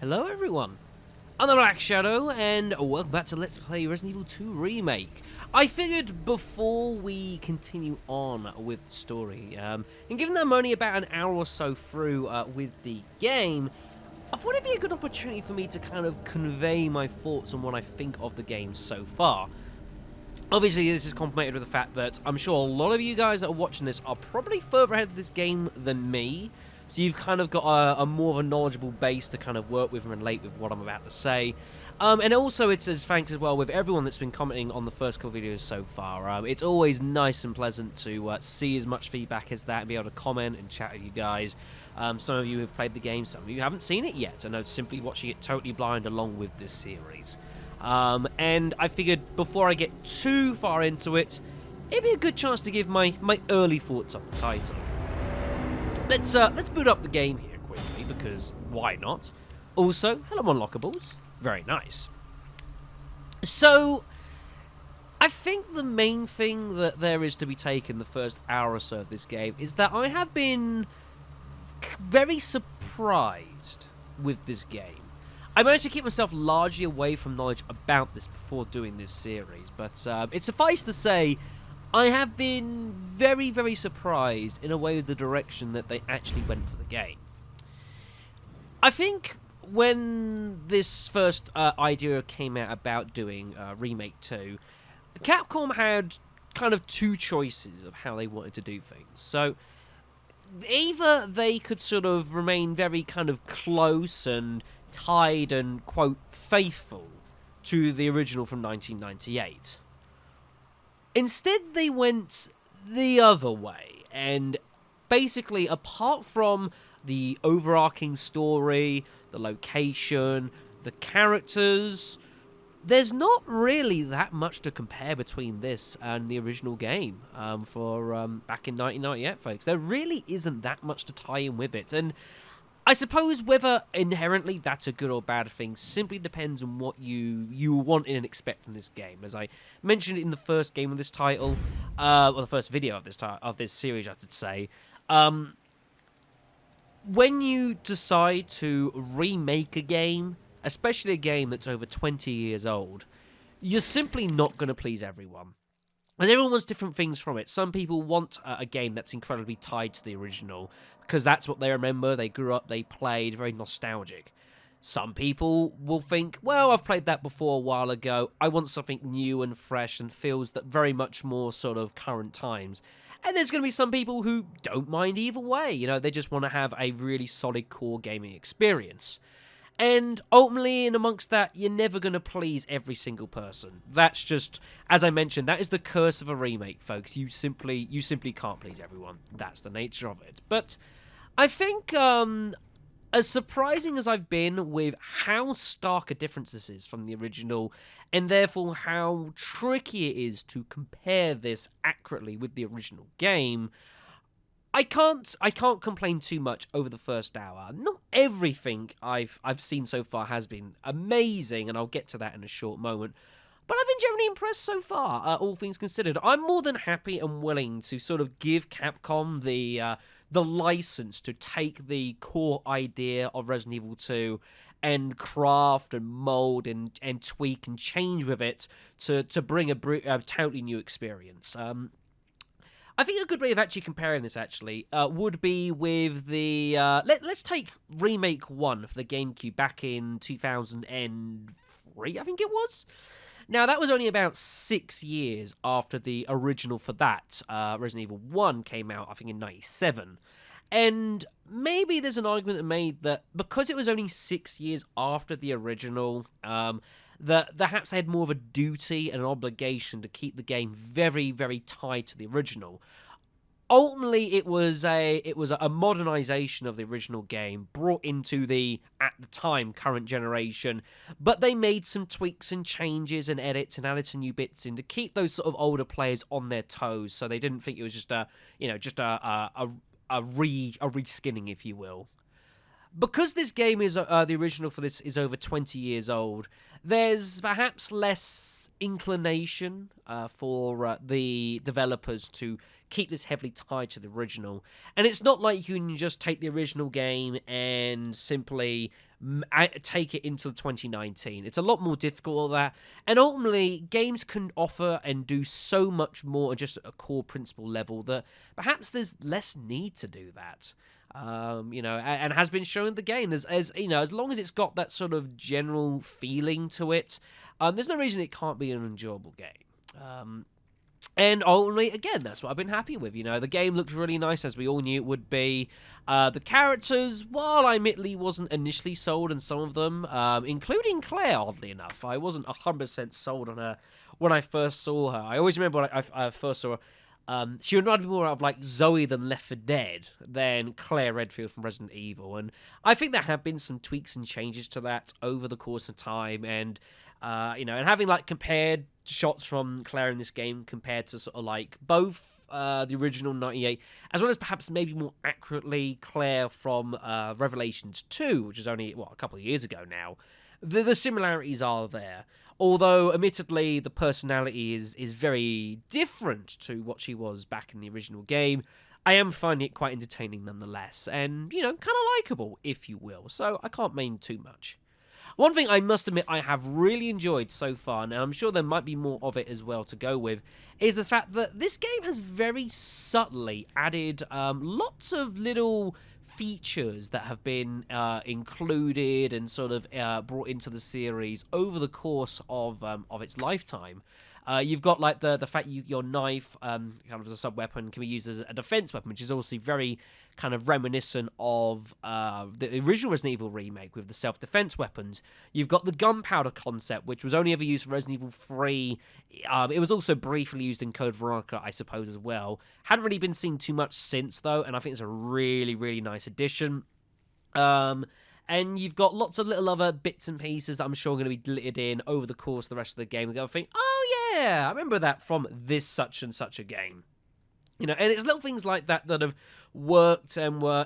Hello everyone, I'm the Black Shadow, and welcome back to Let's Play Resident Evil 2 Remake. I figured before we continue on with the story, and given that I'm only about an hour or so through with the game, I thought it'd be a good opportunity for me to kind of convey my thoughts on what I think of the game so far. Obviously, this is complemented with the fact that I'm sure a lot of you guys that are watching this are probably further ahead of this game than me, so you've kind of got a more of a knowledgeable base to kind of work with and relate with what I'm about to say. And also, it's as thanks as well with everyone that's been commenting on the first couple videos so far. It's always nice and pleasant to see as much feedback as that and be able to comment and chat with you guys. Some of you have played the game, some of you haven't seen it yet, and are simply watching it totally blind along with this series. And I figured before I get too far into it, it'd be a good chance to give my early thoughts on the title. Let's boot up the game here quickly, because why not? Also, hello unlockables. Very nice. So, I think the main thing that there is to be taken the first hour or so of this game is that I have been very surprised with this game. I managed to keep myself largely away from knowledge about this before doing this series, but it's suffice to say, I have been very, very surprised in a way with the direction that they actually went for the game. I think when this first idea came out about doing Remake 2, Capcom had kind of two choices of how they wanted to do things. So, either they could sort of remain very kind of close and tied and, quote, faithful to the original from 1998. Instead, they went the other way, and basically, apart from the overarching story, the location, the characters, there's not really that much to compare between this and the original game for back in 1998, folks. There really isn't that much to tie in with it, and I suppose whether inherently that's a good or bad thing simply depends on what you want and expect from this game. As I mentioned in the first game of this title, or the first video of this series, I should say, when you decide to remake a game, especially a game that's over 20 years old, you're simply not going to please everyone. And everyone wants different things from it. Some people want a game that's incredibly tied to the original, because that's what they remember, they grew up, they played, very nostalgic. Some people will think, well, I've played that before a while ago, I want something new and fresh and feels that very much more sort of current times. And there's going to be some people who don't mind either way, you know, they just want to have a really solid core gaming experience. And ultimately, in amongst that, you're never going to please every single person. That's just, as I mentioned, that is the curse of a remake, folks. You simply can't please everyone. That's the nature of it. But I think, as surprising as I've been with how stark a difference this is from the original, and therefore how tricky it is to compare this accurately with the original game, I can't complain too much over the first hour. Not everything I've seen so far has been amazing, and I'll get to that in a short moment. But I've been generally impressed so far, all things considered. I'm more than happy and willing to sort of give Capcom the license to take the core idea of Resident Evil 2 and craft and mold and tweak and change with it to bring a totally new experience. I think a good way of actually comparing this, would be with the... let's take Remake 1 for the GameCube back in 2003, I think it was? Now, that was only about 6 years after the original for that. Resident Evil 1 came out, I think, in 97. And maybe there's an argument made that because it was only 6 years after the original... that perhaps they had more of a duty and an obligation to keep the game very, very tied to the original. Ultimately, it was a modernization of the original game brought into the, at the time, current generation, but they made some tweaks and changes and edits and added some new bits in to keep those sort of older players on their toes, so they didn't think it was just a reskinning, if you will. Because this game is the original for this is over 20 years old, there's perhaps less inclination for the developers to keep this heavily tied to the original. And it's not like you can just take the original game and simply take it into 2019. It's a lot more difficult than that. And ultimately, games can offer and do so much more at just a core principle level that perhaps there's less need to do that. And has been shown in the game. As long as it's got that sort of general feeling to it, there's no reason it can't be an enjoyable game. And ultimately, again, that's what I've been happy with. The game looks really nice, as we all knew it would be. The characters, while I admittedly wasn't initially sold on some of them, including Claire, oddly enough, I wasn't 100% sold on her when I first saw her. I always remember when I first saw her. She reminded me more of like Zoe than Left 4 Dead than Claire Redfield from Resident Evil, and I think there have been some tweaks and changes to that over the course of time, and and having like compared shots from Claire in this game compared to sort of like both the original 98, as well as perhaps maybe more accurately Claire from Revelations 2, which is only a couple of years ago now. The similarities are there. Although, admittedly, the personality is very different to what she was back in the original game, I am finding it quite entertaining nonetheless, and, kind of likeable, if you will, so I can't mean too much. One thing I must admit I have really enjoyed so far, and I'm sure there might be more of it as well to go with, is the fact that this game has very subtly added lots of little features that have been included and sort of brought into the series over the course of its lifetime. You've got like the fact your knife, kind of as a sub-weapon, can be used as a defense weapon, which is also very kind of reminiscent of the original Resident Evil remake with the self-defense weapons. You've got the gunpowder concept, which was only ever used for Resident Evil 3. It was also briefly used in Code Veronica, I suppose, as well. Hadn't really been seen too much since, though, and I think it's a really, really nice addition. And you've got lots of little other bits and pieces that I'm sure are going to be deleted in over the course of the rest of the game. You're going to think, oh yeah, I remember that from this such and such a game. And it's little things like that that have worked and were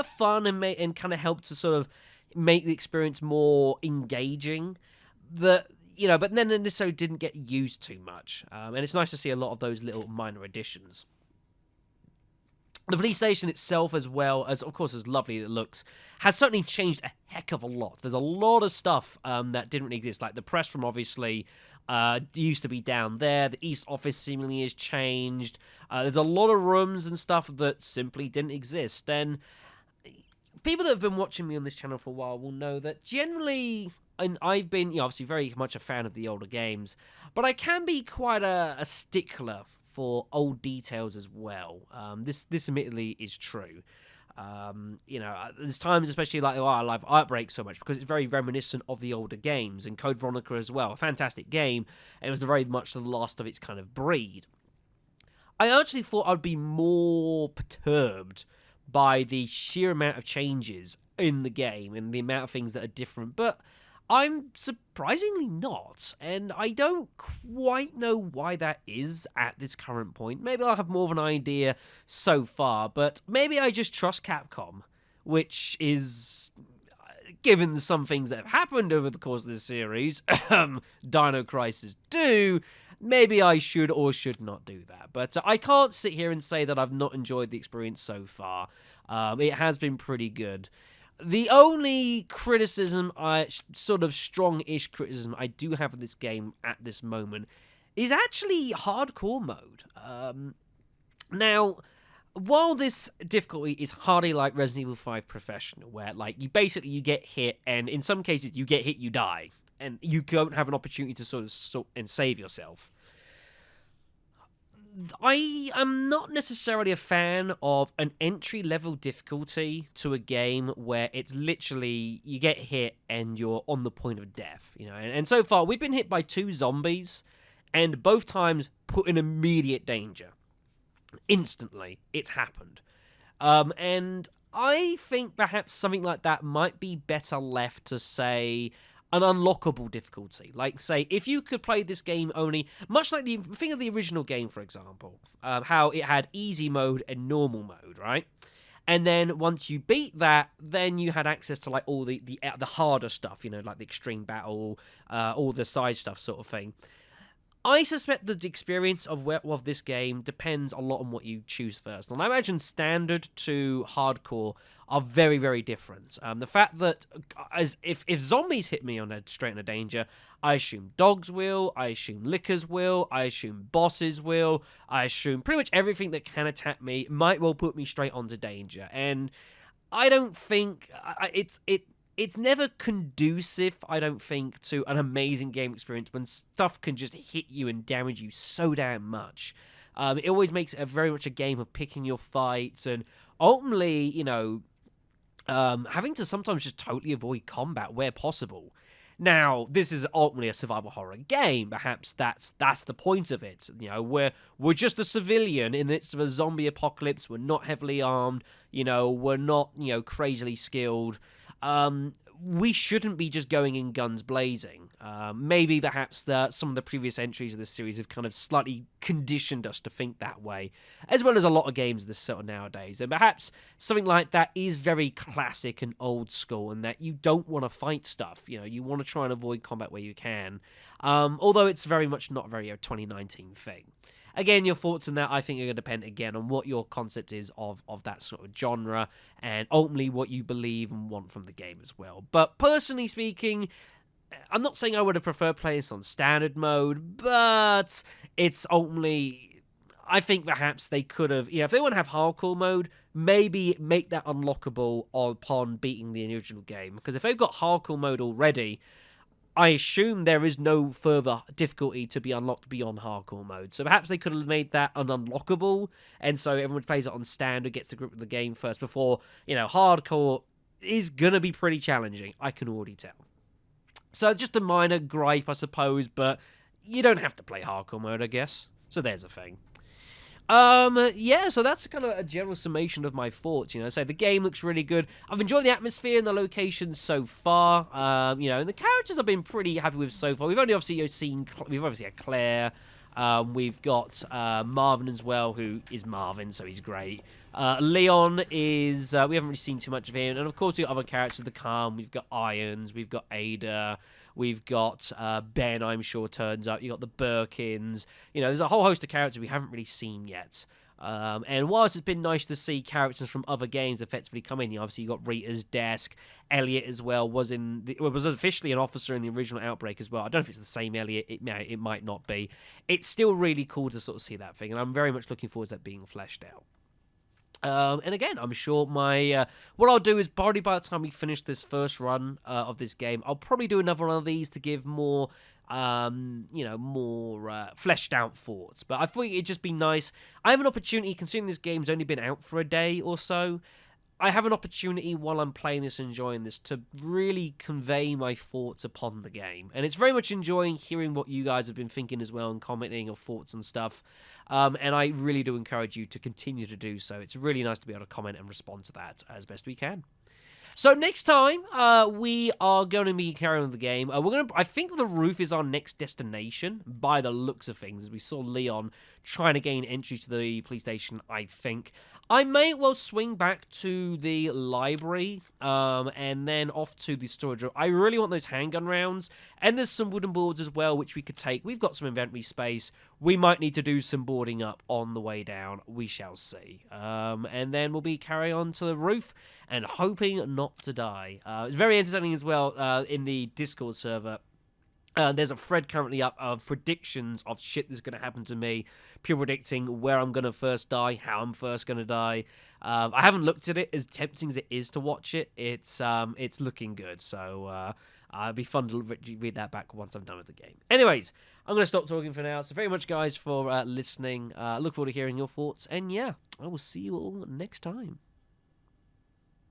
fun and kind of helped to sort of make the experience more engaging. But then they necessarily didn't get used too much. And it's nice to see a lot of those little minor additions. The police station itself, as well as, of course, as lovely as it looks, has certainly changed a heck of a lot. There's a lot of stuff that didn't really exist. Like the press room, obviously, used to be down there. The East office seemingly has changed. There's a lot of rooms and stuff that simply didn't exist. And people that have been watching me on this channel for a while will know that generally, and I've been obviously very much a fan of the older games, but I can be quite a stickler for old details as well. This admittedly is true. There's times, especially like I love Outbreak so much because it's very reminiscent of the older games, and Code Veronica as well. A fantastic game. It was very much the last of its kind of breed. I actually thought I'd be more perturbed by the sheer amount of changes in the game and the amount of things that are different, but I'm surprisingly not, and I don't quite know why that is at this current point. Maybe I'll have more of an idea so far, but maybe I just trust Capcom, which is, given some things that have happened over the course of this series, Dino Crisis 2, maybe I should or should not do that. But I can't sit here and say that I've not enjoyed the experience so far. It has been pretty good. The only criticism, sort of strong-ish criticism I do have of this game at this moment is actually hardcore mode. Now, while this difficulty is hardly like Resident Evil 5 Professional, where like you get hit, and in some cases you get hit, you die, and you don't have an opportunity to sort and save yourself. I am not necessarily a fan of an entry-level difficulty to a game where it's literally you get hit and you're on the point of death, And so far, we've been hit by 2 zombies, and both times put in immediate danger. Instantly, it's happened. And I think perhaps something like that might be better left to, say, an unlockable difficulty. Like, say, if you could play this game only, much like think of the original game, for example, how it had easy mode and normal mode, right? And then once you beat that, then you had access to like all the harder stuff, like the extreme battle, all the side stuff sort of thing. I suspect the experience of this game depends a lot on what you choose first. And I imagine standard to hardcore are very, very different. The fact that if zombies hit me on a straight into danger, I assume dogs will, I assume lickers will, I assume bosses will, I assume pretty much everything that can attack me might well put me straight onto danger. And I don't think it's never conducive, I don't think, to an amazing game experience when stuff can just hit you and damage you so damn much. It always makes it very much a game of picking your fights and ultimately, having to sometimes just totally avoid combat where possible. Now, this is ultimately a survival horror game. Perhaps that's the point of it. We're just a civilian in the midst of a zombie apocalypse. We're not heavily armed. We're not crazily skilled. We shouldn't be just going in guns blazing. Maybe perhaps some of the previous entries of this series have kind of slightly conditioned us to think that way, as well as a lot of games of this sort of nowadays. And perhaps something like that is very classic and old school, and that you don't want to fight stuff. You want to try and avoid combat where you can. Although it's very much not very a 2019 thing. Again, your thoughts on that, I think, are going to depend, again, on what your concept is of that sort of genre, and ultimately what you believe and want from the game as well. But personally speaking, I'm not saying I would have preferred playing this on standard mode, but it's ultimately, I think perhaps they could have, if they want to have hardcore mode, maybe make that unlockable upon beating the original game. Because if they've got hardcore mode already, I assume there is no further difficulty to be unlocked beyond hardcore mode. So perhaps they could have made that unlockable, and so everyone plays it on standard, gets to grip with the game first before, hardcore is going to be pretty challenging, I can already tell. So just a minor gripe, I suppose, but you don't have to play hardcore mode, I guess. So there's a thing. So that's kind of a general summation of my thoughts, So the game looks really good. I've enjoyed the atmosphere and the locations so far, and the characters I've been pretty happy with so far. We've obviously had Claire, we've got Marvin as well, who is Marvin, so he's great. Leon is, we haven't really seen too much of him, and of course we've got other characters to come. We've got Irons, we've got Ada, we've got Ben, I'm sure, turns up. You've got the Birkins. There's a whole host of characters we haven't really seen yet. And whilst it's been nice to see characters from other games effectively come in, obviously you got Rita's desk. Elliot as well was officially an officer in the original Outbreak as well. I don't know if it's the same Elliot. It might not be. It's still really cool to sort of see that thing, and I'm very much looking forward to that being fleshed out. And again, I'm sure what I'll do is probably by the time we finish this first run of this game, I'll probably do another one of these to give more, fleshed out thoughts. But I thought it'd just be nice. I have an opportunity, considering this game's only been out for a day or so, I have an opportunity while I'm playing this, enjoying this, to really convey my thoughts upon the game. And it's very much enjoying hearing what you guys have been thinking as well and commenting or thoughts and stuff. And I really do encourage you to continue to do so. It's really nice to be able to comment and respond to that as best we can. So next time, we are going to be carrying on the game. I think the roof is our next destination by the looks of things, as we saw Leon trying to gain entry to the police station, I think. I may well swing back to the library, and then off to the storage room. I really want those handgun rounds, and there's some wooden boards as well, which we could take. We've got some inventory space. We might need to do some boarding up on the way down. We shall see. And then we'll be carrying on to the roof and hoping not to die. It's very entertaining as well in the Discord server. There's a thread currently up of predictions of shit that's going to happen to me. People predicting where I'm going to first die, how I'm first going to die. I haven't looked at it, as tempting as it is to watch it. It's looking good, so it'll be fun to read that back once I'm done with the game. Anyways, I'm going to stop talking for now. So very much, guys, for listening. Look forward to hearing your thoughts. And yeah, I will see you all next time.